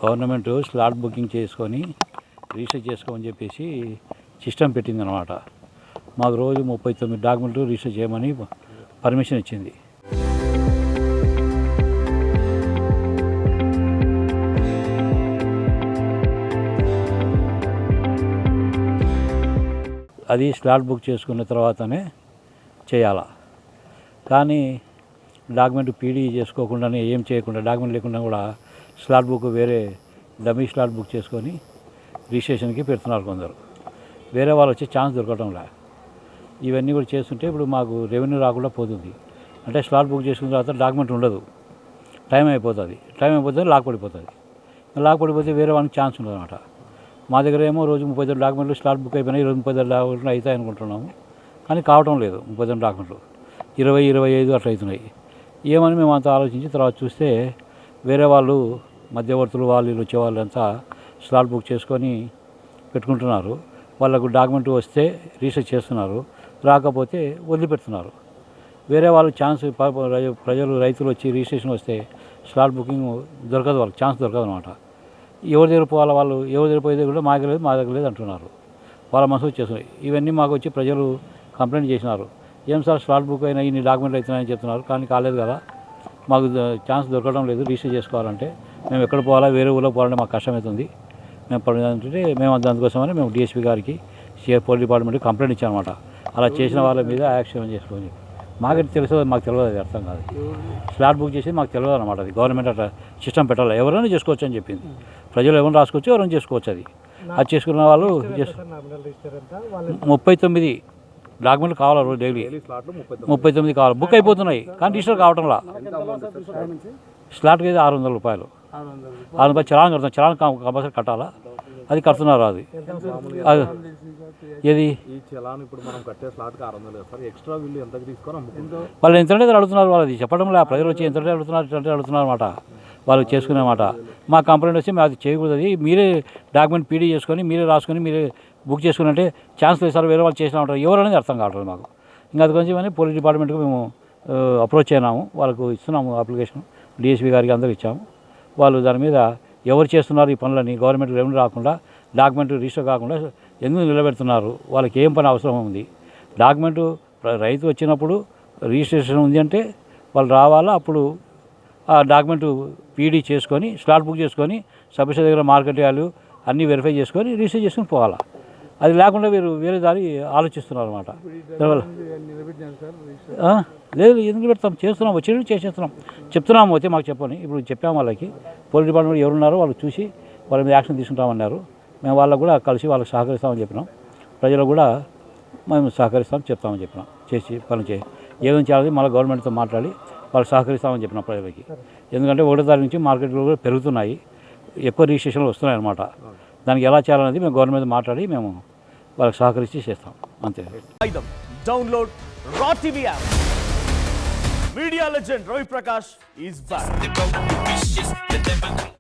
Government slot booking చేసుకొని register చేసుకోమని చెప్పేసి సిస్టమ్ పెట్టింది అనమాట. మాకు రోజు 39 డాక్యుమెంట్లు రిజిస్టర్ చేయమని పర్మిషన్ ఇచ్చింది. అది స్లాట్ బుక్ చేసుకున్న తర్వాతనే చేయాలా. కానీ డాక్యుమెంట్ పీడీ చేసుకోకుండానే ఏం చేయకుండా డాక్యుమెంట్ లేకుండా కూడా స్లాట్ బుక్ వేరే డమ్మీ స్లాట్ బుక్ చేసుకొని రిజిస్ట్రేషన్కి పెడుతున్నారు కొందరు. వేరే వాళ్ళు వచ్చే ఛాన్స్ దొరకటంలా. ఇవన్నీ కూడా చేస్తుంటే ఇప్పుడు మాకు రెవెన్యూ రాకుండా పోతుంది. అంటే స్లాట్ బుక్ చేసుకున్న తర్వాత డాక్యుమెంట్ ఉండదు, టైం అయిపోతుంది లాక్ పడిపోతుంది. లాక్ పడిపోతే వేరే వాళ్ళకి ఛాన్స్ ఉండదు అనమాట. మా దగ్గర ఏమో రోజు 39 డాక్యుమెంట్లు స్లాట్ బుక్ అయిపోయినాయి. 39 డాక్యుమెంట్లు అవుతాయి అనుకుంటున్నాము, కానీ కావటం లేదు. 39 డాక్యుమెంట్లు 20-25 అట్లా అవుతున్నాయి. ఏమని మేము అంతా ఆలోచించి తర్వాత చూస్తే వేరే వాళ్ళు మధ్యవర్తులు వాళ్ళు వచ్చేవాళ్ళు అంతా స్లాట్ బుక్ చేసుకొని పెట్టుకుంటున్నారు. వాళ్ళకు డాక్యుమెంట్ వస్తే రిజిస్టర్ చేస్తున్నారు, రాకపోతే వదిలిపెడుతున్నారు. వేరే వాళ్ళు ఛాన్స్ రైతులు వచ్చి రిజిస్ట్రేషన్ వస్తే స్లాట్ బుకింగ్ దొరకదు, వాళ్ళకి ఛాన్స్ దొరకదు అనమాట. ఎవరి దగ్గర పోవాలి, వాళ్ళు ఎవరి దగ్గర పోయేది కూడా మా దగ్గర లేదు అంటున్నారు. వాళ్ళ మనసు చేస్తున్నారు. ఇవన్నీ మాకు వచ్చి ప్రజలు కంప్లైంట్ చేసినారు. ఏం సార్ స్లాట్ బుక్ అయినా ఇన్ని డాక్యుమెంట్లు అవుతున్నాయని చెప్తున్నారు, కానీ కాలేదు కదా, మాకు ఛాన్స్ దొరకడం లేదు రిజిస్టర్ చేసుకోవాలంటే. మేము ఎక్కడ పోవాలా, వేరే ఊళ్ళో పోవాలంటే మాకు కష్టమవుతుంది. మేము దానికోసమని మేము డిఎస్పీ గారికి పోలీస్ డిపార్ట్మెంట్కి కంప్లైంట్ ఇచ్చామన్నమాట. అలా చేసిన వాళ్ళ మీద యాక్షన్ చేసుకొని మాకైతే తెలుసు, మాకు తెలియదు, అది అర్థం కాదు. స్లాట్ బుక్ చేసి మాకు తెలియదు అనమాట. అది గవర్నమెంట్ అట్లా సిస్టమ్ పెట్టాలి, ఎవరైనా చేసుకోవచ్చు అని చెప్పింది. ప్రజలు ఎవరైనా రాసుకోవచ్చు, ఎవరైనా చేసుకోవచ్చు. అది చేసుకున్న వాళ్ళు 39 డాక్యుమెంట్లు కావాలి రోజు డైలీ. 39 కావాలి, బుక్ అయిపోతున్నాయి కానీ రిజిస్టర్ కావటంలా. స్లాట్కి అయితే 600 రూపాయలు. 600 చలాన్ కడుతున్నాం. చలాన్ కంపల్సరీ కట్టాలా, అది కడుతున్నారు. అది ఏది వాళ్ళు ఎంతంటే అడుగుతున్నారు. వాళ్ళది చెప్పడం లేదు, ప్రజలు వచ్చి ఎంతంటే అడుగుతున్నారు అనమాట. వాళ్ళు చేసుకునే మాట. మా కంప్లైంట్ వచ్చి మేము అది చేయకూడదు, అది మీరే డాక్యుమెంట్ పీడీ చేసుకొని మీరే రాసుకొని మీరే బుక్ చేసుకుని అంటే ఛాన్స్ లేదు సార్, వేరే వాళ్ళు చేసినా ఉంటారు. ఎవరు అనేది అర్థం కావట్లేదు మాకు. ఇంకా అది కొంచెం పోలీస్ డిపార్ట్మెంట్కి మేము అప్రోచ్ అయినాము, వాళ్ళకు ఇస్తున్నాము అప్లికేషన్. డిఎస్పీ గారికి అందరూ ఇచ్చాము. వాళ్ళు దాని మీద ఎవరు చేస్తున్నారు ఈ పనులని, గవర్నమెంట్ రెవెన్యూ రాకుండా డాక్యుమెంట్ రిజిస్టర్ కాకుండా ఎందుకు నిలబెడుతున్నారు, వాళ్ళకి ఏం పని అవసరం ఉంది. డాక్యుమెంటు రైతు వచ్చినప్పుడు రిజిస్ట్రేషన్ ఉంది అంటే వాళ్ళు రావాలా, అప్పుడు ఆ డాక్యుమెంట్ పీడీ చేసుకొని స్లాట్ బుక్ చేసుకొని సబ్సిడీ దగ్గర మార్కెట్ వాల్యూ అన్నీ వెరిఫై చేసుకొని రిజిస్టర్ చేసుకొని పోవాలా. అది లేకుండా వేరే దారి ఆలోచిస్తున్నారు అనమాట. లేదు, ఎందుకు పెడతాం, చేస్తున్నాం, వచ్చి చేసేస్తున్నాం, చెప్తున్నాము. అయితే మాకు చెప్పని ఇప్పుడు చెప్పాము వాళ్ళకి. పోలీస్ డిపార్ట్మెంట్ ఎవరున్నారో వాళ్ళు చూసి వాళ్ళ మీద యాక్షన్ తీసుకుంటామన్నారు. మేము వాళ్ళకు కూడా కలిసి వాళ్ళకి సహకరిస్తామని చెప్పినాం. ప్రజలకు కూడా మేము సహకరిస్తామని చెప్తామని చెప్పినాం. చేసి పని ఏమేమి చేయాలి మళ్ళీ గవర్నమెంట్తో మాట్లాడి వాళ్ళు సహకరిస్తామని చెప్పినాం ప్రజలకి. ఎందుకంటే 1వ తారీఖు నుంచి మార్కెట్లో కూడా పెరుగుతున్నాయి, ఎక్కువ రిజిస్ట్రేషన్లు వస్తున్నాయి అన్నమాట. దానికి ఎలా చేయాలనేది మేము గవర్నమెంట్ మాట్లాడి మేము వాళ్ళకి సహకరించి చేస్తాం, అంతే. డౌన్లోడ్ రా TV app. Media legend Ravi Prakash is back.